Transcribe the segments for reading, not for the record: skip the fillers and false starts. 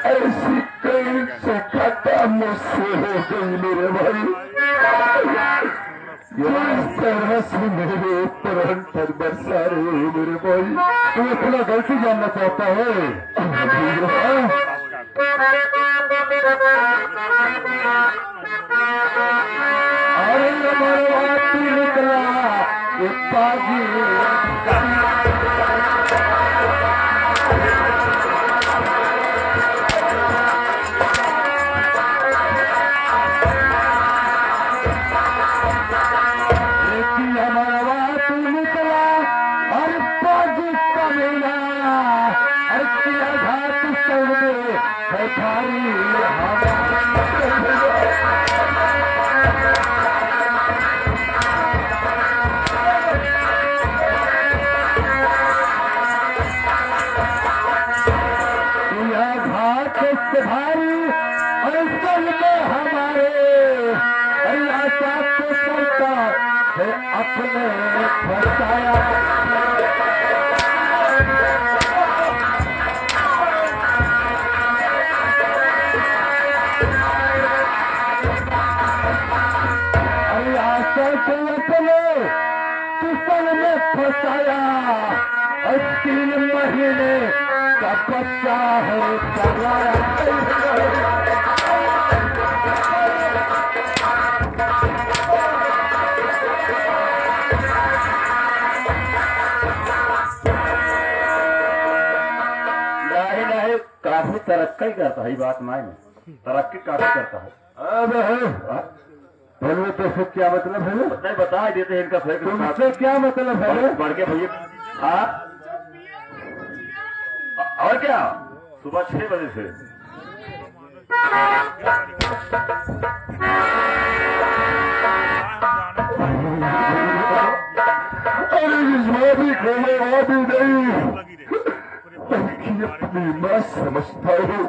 ऐसी कई से खता मुझसे हो गई मेरे भाई। इस तरह से मेरे ऊपर अंतर बरसा रहे हो मेरे भाई। तू अपना गलती जानना चाहता है? अरे मरवाती निकला पाजी अपने बचाया। अरे आशा को अपने किसन में फंसाया और 3 महीने का बच्चा है पराया। काफी तरक्की करता है, बात मायने तरक्की काफी करता है। अब बोलो तो फिर क्या मतलब है? बता देते हैं इनका फिर तुमसे क्या मतलब है? बढ़ के भैया हाँ और क्या सुबह 6 बजे से अरे इस भाभी को मैं भी नहीं अपनी मां समझता हूँ।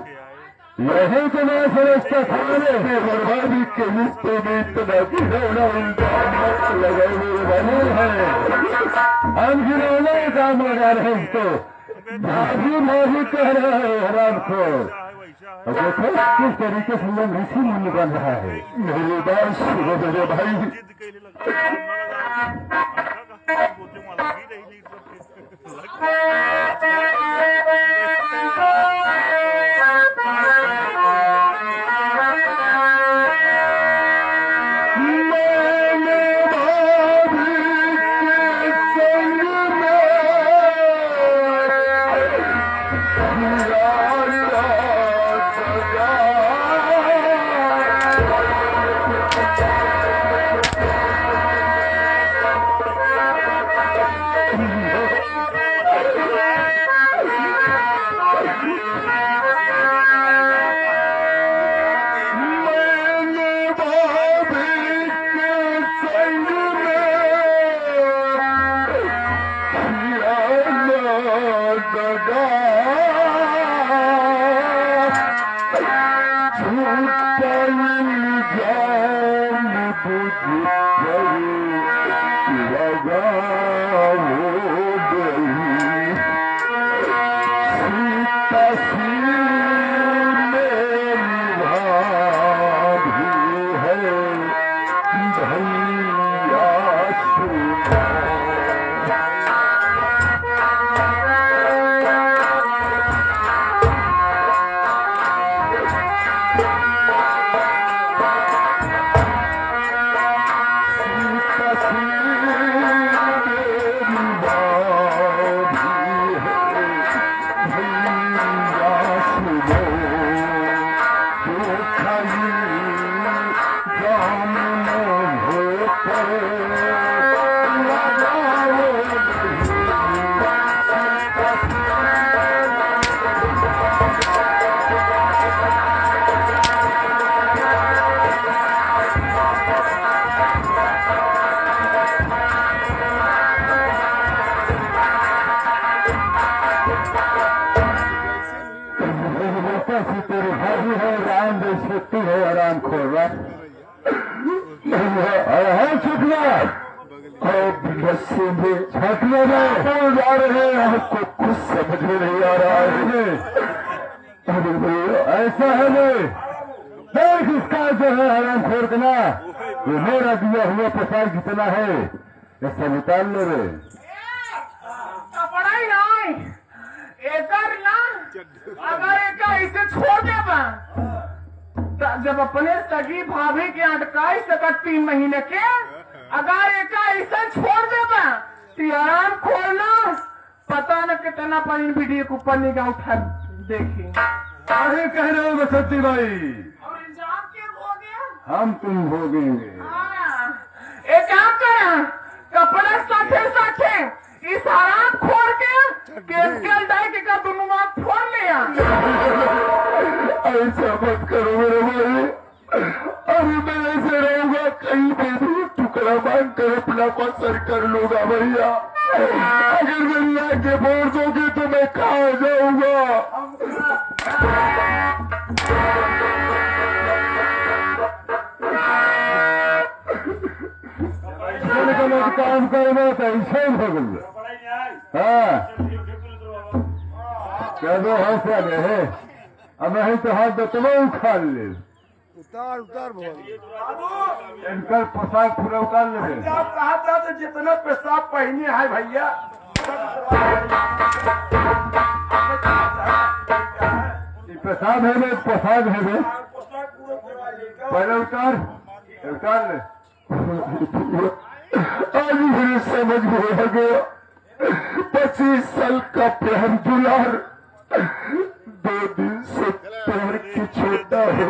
यही तो मैं समझता था बर्बादी के रिश्ते में इतना घिनौना इल्जाम मत लगाए मेरे बने हैं। हम घिनौना काम लगा रहे हैं तो भाभी भाभी कह रहा है हराम को। देखो किस तरीके से लोग ऋषि मुनि बन रहा है। मेरी बात सुनो मेरे भाई। छुटना अब नशे में छटना कौन जा रहे हैं आपको कुछ समझ में नहीं आ रहा है। अरे भैया ऐसा है देख इसका जो है हराम खोरकना ये मेरा दिया हुआ प्रसाद कितना है ऐसा निकाल ले रे कपड़ा ही नहीं एकर ना अगर एका इसे छोड़ देबा जब अपने सगी भाभी के अटकाई सकत 3 महीने के अगर एका इसे छोड़ देबा तो आराम खोलना पता न कितना पानी वीडियो के ऊपर निगाह उठा देखी। अरे कह रहे हो बसंती भाई और इल्जाम के हो गया हम तुम भोगेंगे। एक काम करा कपड़ा साथे साथे इस हराम खोर के डाल के का दोनों आंख फोड़ लिया। ऐसा मत करो मेरे भाई अभी मैं ऐसे रहूंगा कहीं पे भी टुकड़ा मांग कर अपना पसर कर लूंगा भैया। अगर मेरी आंखें फोड़ दोगे तो मैं कहाँ जाऊंगा। काम करना ऐसा ही हो गया। हाँ क्या दो हौसला है अब नहीं तो हाथ दतवा उखाड़ ले उतार उतार इनका पोशाक पूरा उतार ले कहा था तो जितना पेशाब पहने है भैया पेशाब है वे पोशाक है वे पहले उतार उतार ले आज मेरे समझ में आ गया 25 साल का प्रेम दुलार 2 दिन से प्यार की छोटा हो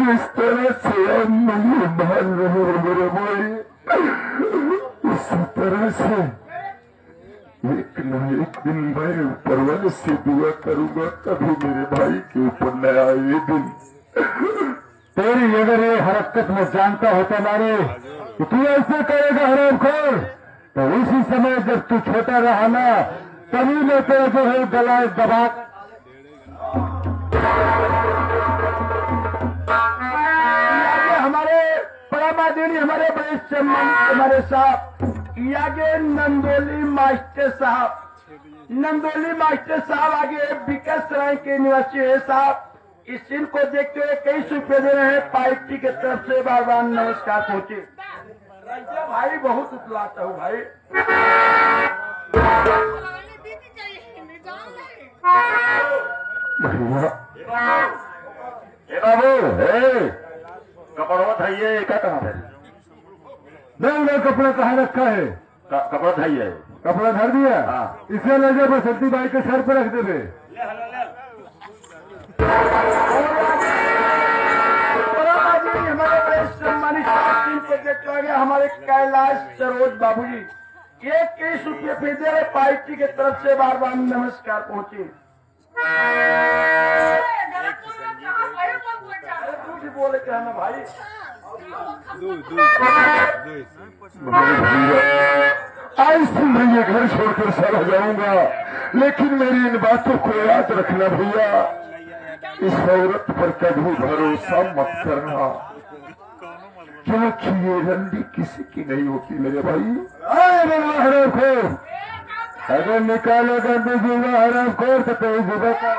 जिस तरह से आप मुझे मान रहे हो मेरे भाई, उसी तरह से एक न एक दिन मैं ऊपर वाले से दुआ करूंगा, कभी मेरे भाई के ऊपर न आए ये दिन। तेरी अगर ये हरकत में जानता होता नारे कि तू ऐसे करेगा हरामखोर, तो उसी समय जब तू छोटा रहा ना, तभी मैं तेरा जो है गला दबा हमारे परमादेवी हमारे बड़े सम्मान हमारे साहब आगे नंदोली मास्टर साहब आगे विकास राय के निवासी है साहब। इस सीन को देखते हुए कई रुपये दे रहे हैं, पार्टी की तरफ से बार बार नमस्कार पहुंचे। भाई बहुत उतलाता हूँ भाई। कपड़ा उठाइए, क्या कहाँ है? नहीं कपड़ा कहाँ रखा है? कपड़ा उठाइए, कपड़ा धर दिया। हाँ। इसे ले जाए बसंती बाई के सर पर रख दे। हमारे बड़े सम्मानित को देखते हुए हमारे कैलाश सरोज बाबूजी 21 रुपये पे दे रहे, पार्टी की तरफ से बार बार नमस्कार पहुंचे। दूध बोले कहना भाई। आज से मैं ये घर छोड़कर चला जाऊंगा, लेकिन मेरी इन बातों को याद रखना भैया। इस औरत पर कभी भरोसा मत करना, क्योंकि ये रंडी किसी की नहीं होती मेरे भाई। हरामखोर, अगर निकालो गंदे जीवा हरामखोर तो कहीं जुबा का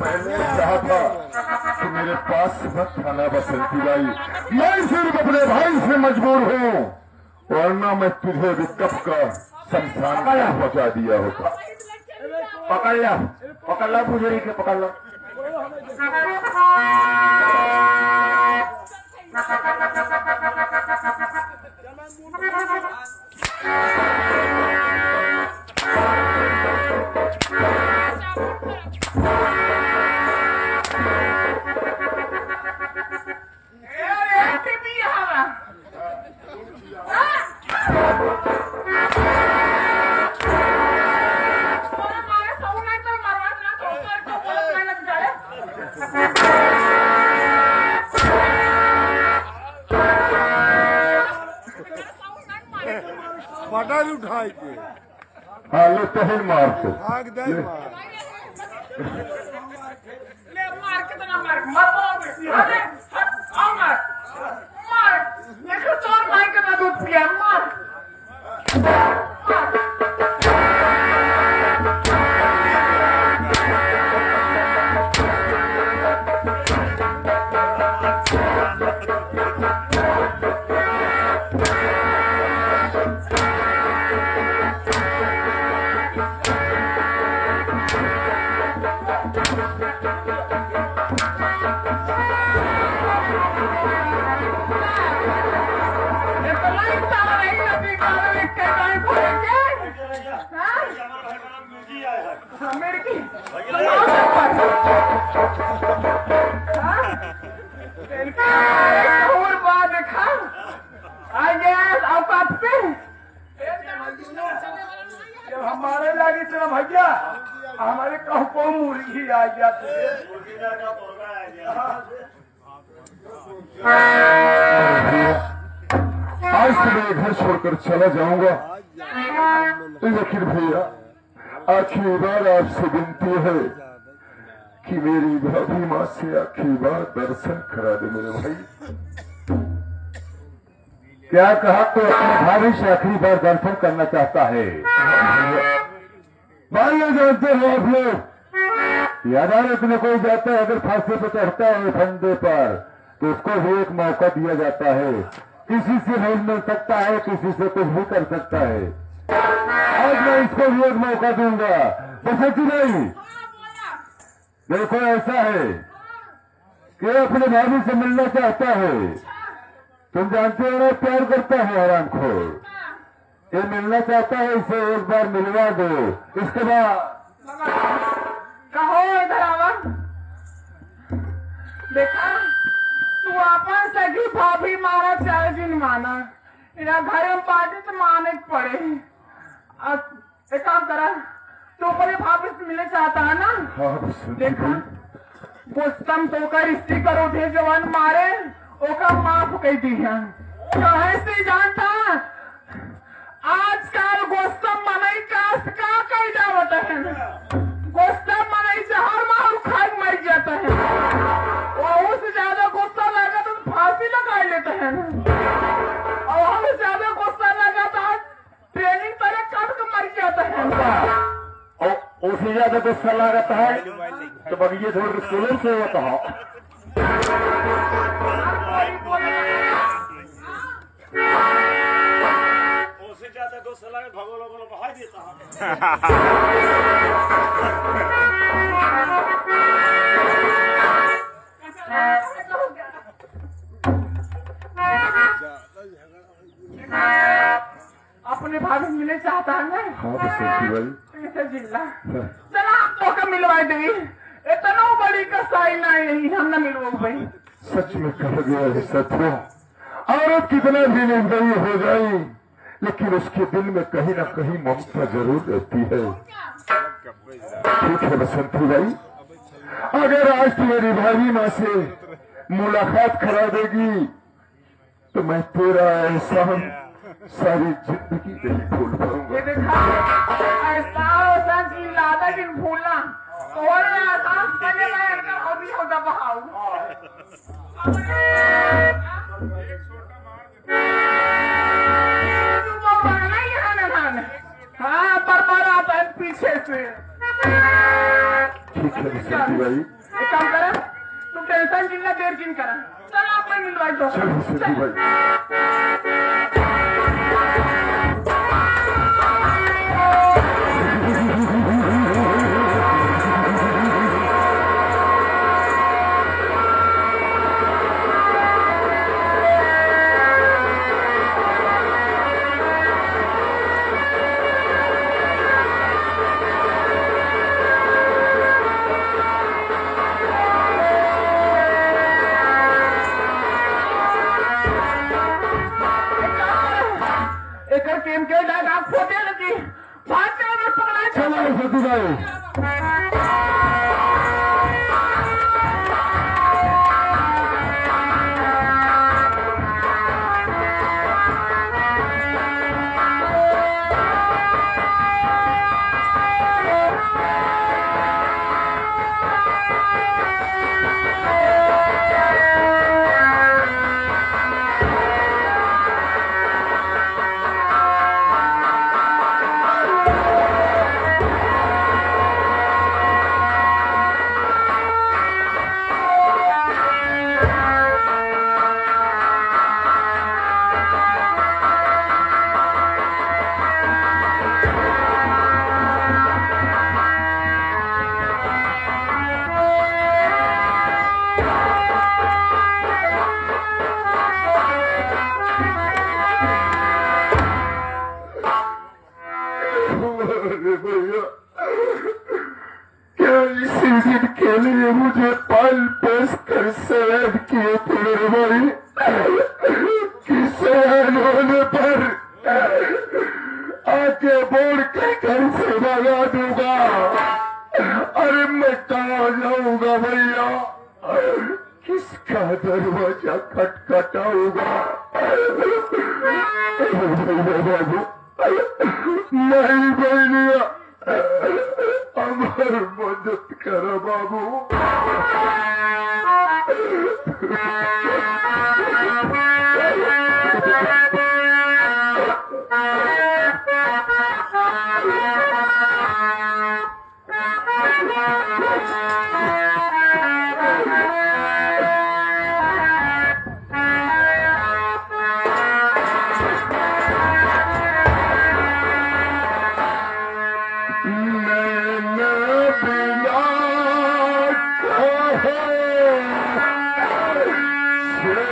पहले चाहा था कि मेरे पास मत आना बसंती बाई। मैं सिर्फ अपने भाई से मजबूर हूँ, वरना मैं तुझे भी कब का शमशान पहुंचा दिया होता। पकड़ ला पुजारी के, पकड़ ला। पटाल उठाए के हाँ लो तहल मार को भाग दे ले मार के तो ना मार अरे आओ मार देखो चोर मार के ना दूध पिया मार। हमारे लागे तेरा भैया हमारे कहू को मुर्गी आ गया। आज से मैं घर छोड़कर चला जाऊंगा, लेकिन भैया आखिरी बार आपसे विनती है कि मेरी भाभी माँ से आखिरी बार दर्शन करा दे मेरे भाई। क्या कहा? तो अपने भाभी से आखिरी बार दर्शन करना चाहता है। मानिए जानते हो आप लोग, अदालत में कोई जाता है अगर फांसी पे चढ़ता है फंदे पर, तो उसको भी एक मौका दिया जाता है। किसी से नहीं मिल सकता है, किसी से कुछ भी कर सकता है। आज मैं इसको भी एक मौका दूंगा। बसंती नहीं, देखो ऐसा है कि अपने भाभी से मिलना चाहता है, तुम जानते हो ना प्यार करता है हरामखोर। ये मिलना चाहता है, इसे एक बार मिलवा दो, इसके बाद कहो इधर आवा। देखा तू अपन सगी भाभी मारा चाहे जिन माना, इना घर में पार्टी तो माने के पड़े। एक काम करा, तू अपने भाभी से मिलने चाहता है ना? हाँ बसंती देखा भाई। गोस्तम तो कर स्त्री करो थे जवान मारे ओका माफ कह दी है। कहे से जानता आजकल गोस्तम मनई का कह जावत है। गोस्तम मनई से हर मार खाई मर जाता है। और उससे ज्यादा गुस्सा लगा तो फांसी लगा लेते हैं। और हमसे ज्यादा गुस्सा लगा तो ट्रेनिंग तरह कट के मर जाता है। उससे ज्यादा गुस्सा लगता है तो बगीचे छोड़ के स्कूलों से होता है। उससे ज्यादा गुस्सा लगे भगोलो बोलो बहा देता हूँ। अपने भाभी मिलने चाहता है ना? हाँ बसंती भाई। ऐसे जिल्ला चला आपको का मिलवाई देगी। इतना बड़ी कसाई ना यही हम ना मिलवाओ भाई। सच में कहा गया है सत्य। औरत कितना भी निर्दयी हो जाए लेकिन उसके दिल में कहीं ना कहीं ममता जरूर रहती है। ठीक है बसंती भाई, अगर आज तुम्हारी भाभी माँ से मुलाकात करा देगी तो मैं तेरा एहसान सारी जिंदगी नहीं भूल पाऊंगा। ये देखा ऐसा होता कि लादा की भूलना और आसान करने में इनका हॉबी होता बहाऊ। हाँ पर आता है पीछे से। ठीक है बसंती भाई। एक काम करा, तुम टेंशन जितना देर किन करा, चल आप में मिलवाई दो। चल बसंती भाई। गेम के डाक आप फोटे लगी भाग के मैं पकड़ा। चलो बसंती भाई। के लिए मुझे पाल पोस कर सैद किए थे मेरे भाई। किसे होने पर आके बोल के घर से भगा दूंगा। अरे मैं कहाँ जाऊंगा भैया, किसका दरवाजा खटखटाऊंगा। बाबू नहीं भैया, हमारी मदद करो बाबू। Yeah.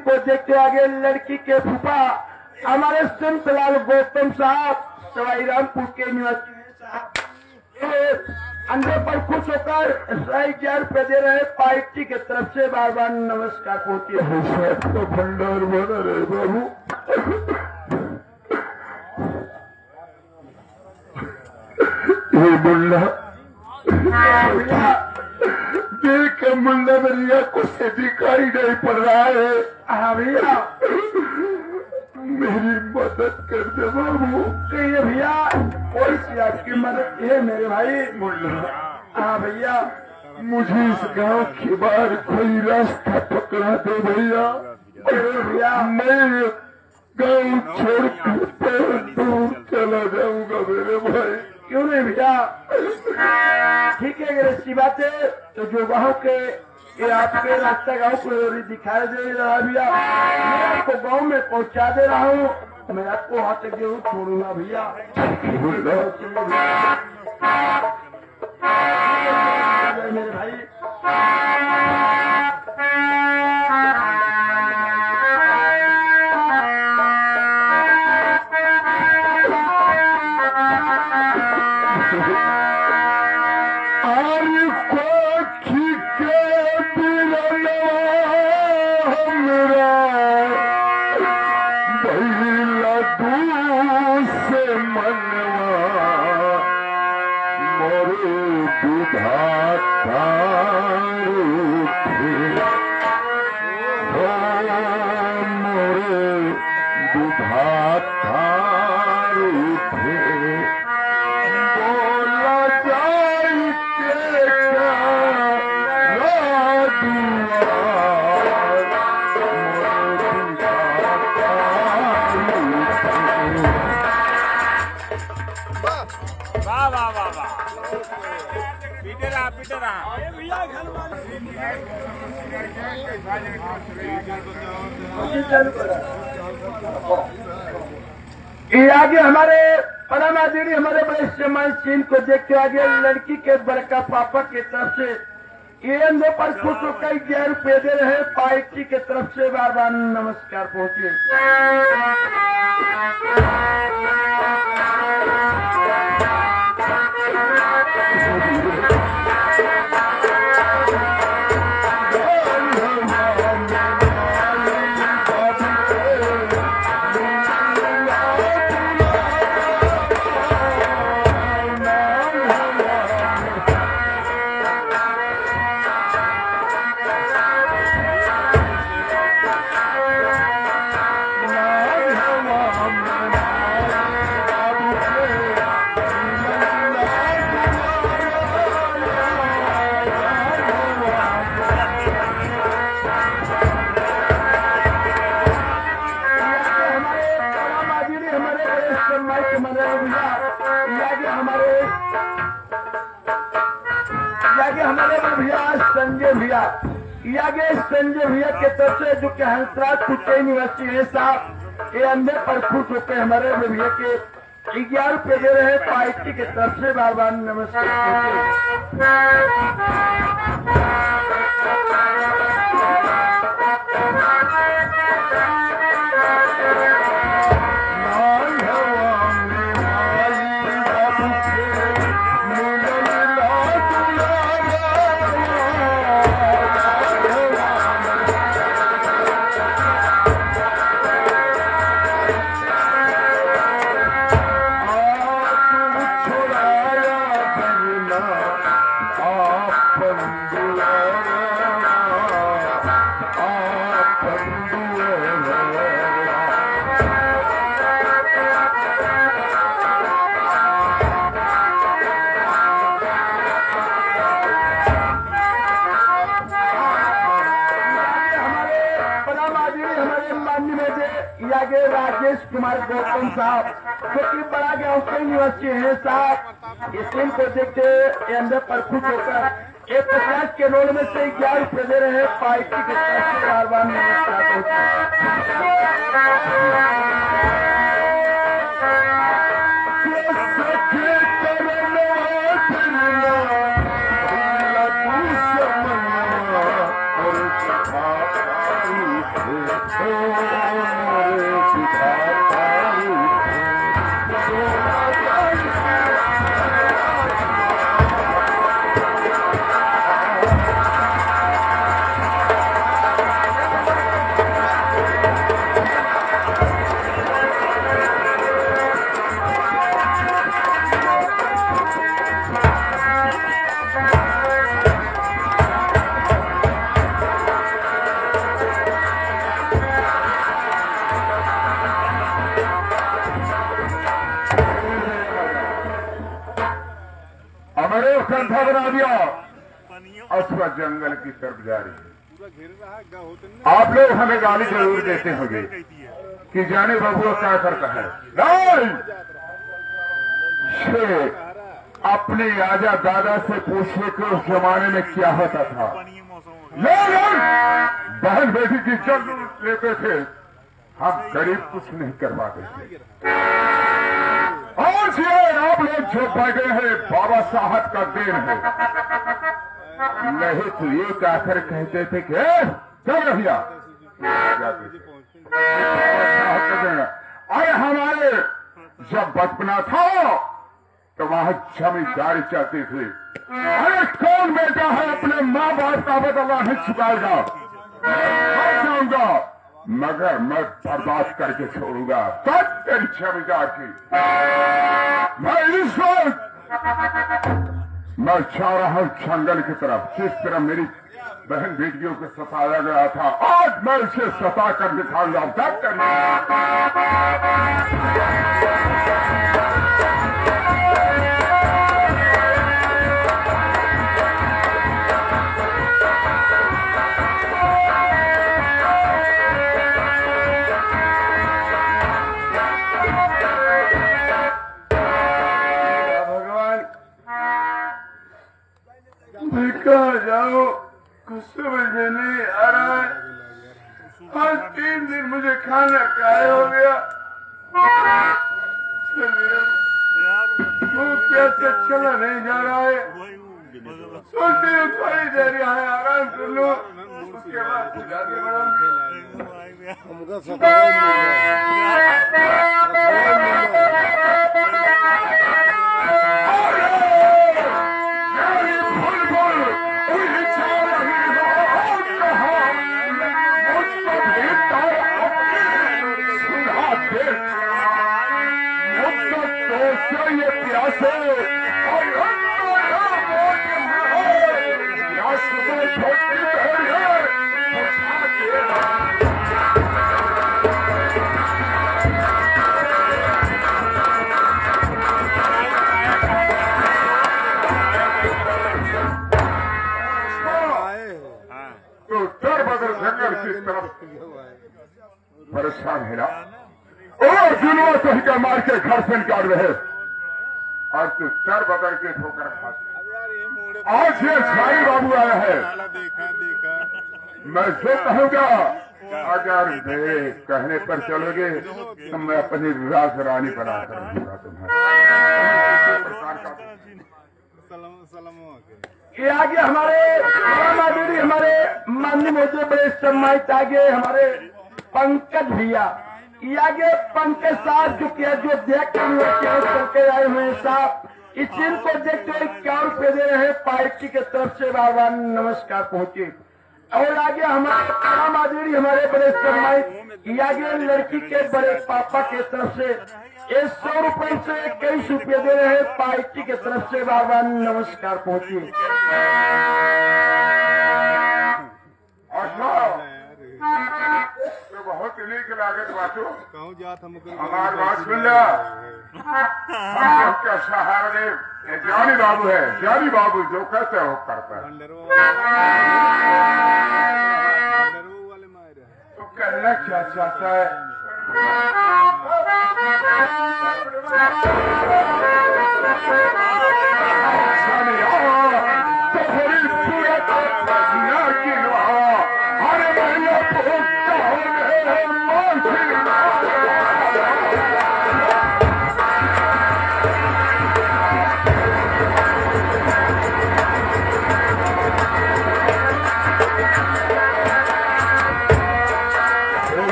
को देखते आगे लड़की के फूफा हमारे संतलाल गौतम साहब सवाई रामपुर के निवासी अंडे पर खुश होकर 11 रुपए दे रहे पार्टी की तरफ से बार बार नमस्कार पहुंची तो भंडार बना रहे बाबू। ये मुल्ला देख मुल्ला मेरी आंखों से दिखाई नहीं पड़ रहा है। हाँ भैया मेरी मदद कर दे बाबू। कहिए भैया कोई सी आपकी मदद है मेरे भाई। मुल्ला हाँ भैया मुझे इस गांव के बाहर कोई रास्ता पकड़ा दे भैया। भैया मैं गांव छोड़कर बहुत दूर चला जाऊंगा मेरे भाई। क्यों नहीं भैया ठीक है अगर ऐसी बात है तो जो गाँव के ये आपके रास्ता गाँव को दिखाई दे रहा भैया मैं आपको गाँव में पहुंचा दे रहा हूँ। मैं आपको हाथ तक जरूर छोड़ूंगा भैया। मेरे भाई ये आगे हमारे परम आदरणीय हमारे बड़े सम्मान सिंह को देखते आगे लड़की के बड़का पापा की तरफ से ये अंधे पर खुश होकर 11 रुपए दे रहे पार्टी की तरफ से बार बार नमस्कार पहुंचे। ये आगे संजय भैया के तरफ से जो कि हंसराज कुटे निवासी है साहब, ये अंधे पर खुश होकर हमारे भैया के 11 रुपए दे रहे हैं पार्टी के तरफ से। बार बार नमस्कार। राजेश कुमार गौतम साहब जो कि बड़ा गाँव के निवासी है साहब, इस फिल्म को देखते अंदर पर खुश होकर 150 के रोल में से 11 रुपए दे रहे हैं पार्टी के तरफ से। बार बार कंठा बना दिया, अथवा जंगल की तरफ जा रही है। आप लोग हमें गाली जरूर देते होंगे कि जाने बबुआ क्या करता है। नहीं, अपने राजा दादा से पूछिए कि उस जमाने में क्या होता था। लोग बहन बेटी की इज्जत लेते थे, हम गरीब कुछ नहीं करवाते थे। आज ये आप लोग जो बैठे हैं बाबा साहब का देन है, नहीं तो ये कहकर कहते थे कि चल भैया अरे हमारे जब बचपना था तो वहां जमींदारी चलती थी। अरे कौन बेटा है अपने माँ बाप का बदला नहीं चुकाएगा, जाऊंगा मगर मैं बर्बाद करके छोड़ूंगा तब तेरी जमींदार की। मैं इस वक्त मैं चाह रहा हूं जंगल की तरफ, जिस तरह मेरी बहन बेटियों को सताया गया था, आज मैं इसे सता कर दिखाऊंगा। तब कहा जाओ, कुछ समझ में नहीं आ रहा है। आज 3 दिन मुझे खाना खाया हो गया, मुंह प्यासे चला नहीं जा रहा है। सोचती हूँ थोड़ी देर यहाँ आराम कर लो, उसके बाद जाके बढ़ाऊंगी। परेशान है ना, और जुनवा सही का मार के घर से निकाल रहे, और तू सर बदल के ठोकर खाते। आज ये साई बाबू आया है, मैं जो कहूँगा अगर मेरे कहने पर चलोगे तो मैं अपनी राज रानी बना कर रहूंगा तुम्हारा। ये आगे हमारे माधुरी हमारे माननीय मोदी बड़े सम्मानित आगे हमारे पंकज भैया, ये आगे पंकज साहब जो किया जो देख चल के आए हुए हैं साहब, इस दिन को देखते हुए 4 रुपए दे रहे हैं पार्टी की तरफ से बार बार नमस्कार पहुंचे। और आगे हमारे माधुरी हमारे बड़े सम्मानित, ये आगे लड़की के बड़े पापा के तरफ से 100 रुपए से 21 रुपये दे रहे हैं पार्टी की तरफ से बार बार नमस्कार पहुंचे। तो बहुत नीक लागत बातों हमार बात सुन लिया। क्या सहारा ने ज्ञानी बाबू है, ज्ञानी बाबू जो कहते हैं वो करता है। तो कहना क्या चाहता है?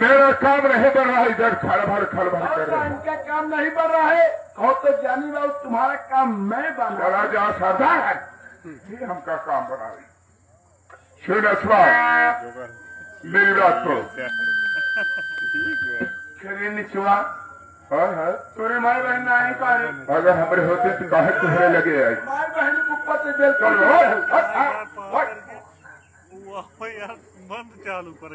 मेरा काम नहीं बढ़ रहा, इधर खड़बड़ कर रहा है। इनका काम नहीं बढ़ रहा है, कहो तो जानी बाबू तुम्हारा काम मैं बना। चला जा सरदार है, ये हमका काम बना रही। सुन असवार मेरी बात को निचुआ तोरे माए बहन नहीं पारे, अगर हमारे होते तो बाहर तुम्हारे लगे आई माए बहन को पत्ते बेल चलो यार बंद चालू कर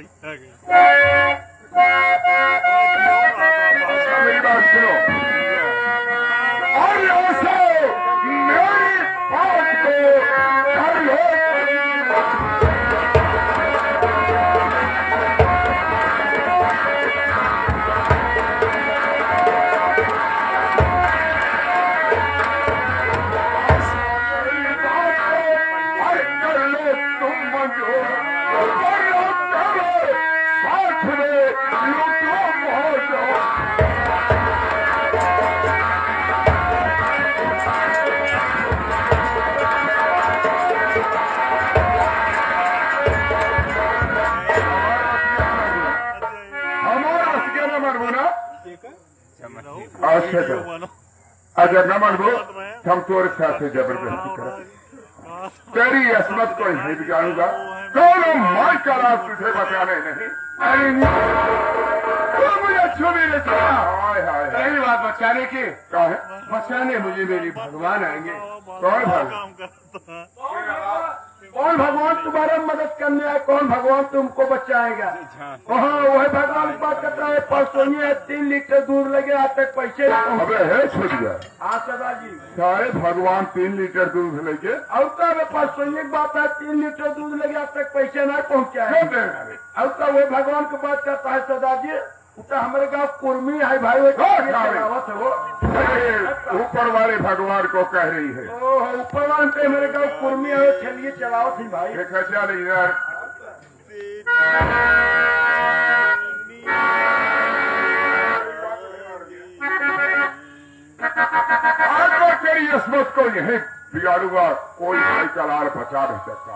मेरी बात सुनो और यहाँ से मेरी बात को कर लो। अगर न मन हो हम तोरे साथ जबरदस्ती कर तेरी असमत को नहीं बिगाड़ूंगा। कौन मार का राज तुझे बचाने नहीं। तो मुझे छुपी नहीं बात बचाने की क्या है? बचाने मुझे मेरी भगवान आएंगे। कौन भगवान? कौन भगवान तुम्हारा मदद करने आए? कौन भगवान तुमको बचाएगा? हाँ वही भगवान की बात करता है। परसों 3 लीटर दूध लगे आज तक पैसे अबे है छूट गया। हाँ सदा जी सारे भगवान 3 लीटर दूध लेके और तब परसों एक बात है 3 लीटर दूध लगे आज तक पैसे नहीं पहुँचाए। और तब वो भगवान की बात करता है सदा जी। तो हमारे गाँव कुर्मी है भाई, वो चलावत है वो। अरे ऊपर वाले भगवान को कह रही है। ओह, ऊपर वाले पे मेरे गाँव कुर्मी है, चलिए चलाओ थी भाई। देखा चल इधर आज तो तेरी इसमत को यही बिगाड़ूंगा, कोई भाई कलार बचा नहीं सकता।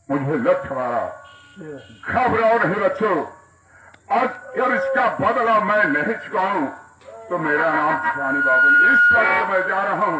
मुझे लक्ष्य मारा, घबराओ नहीं बच्चों, अगर इसका बदला मैं नहीं चुकाऊं तो मेरा नाम शिवानी बाबू। इस वक्त मैं जा रहा हूं।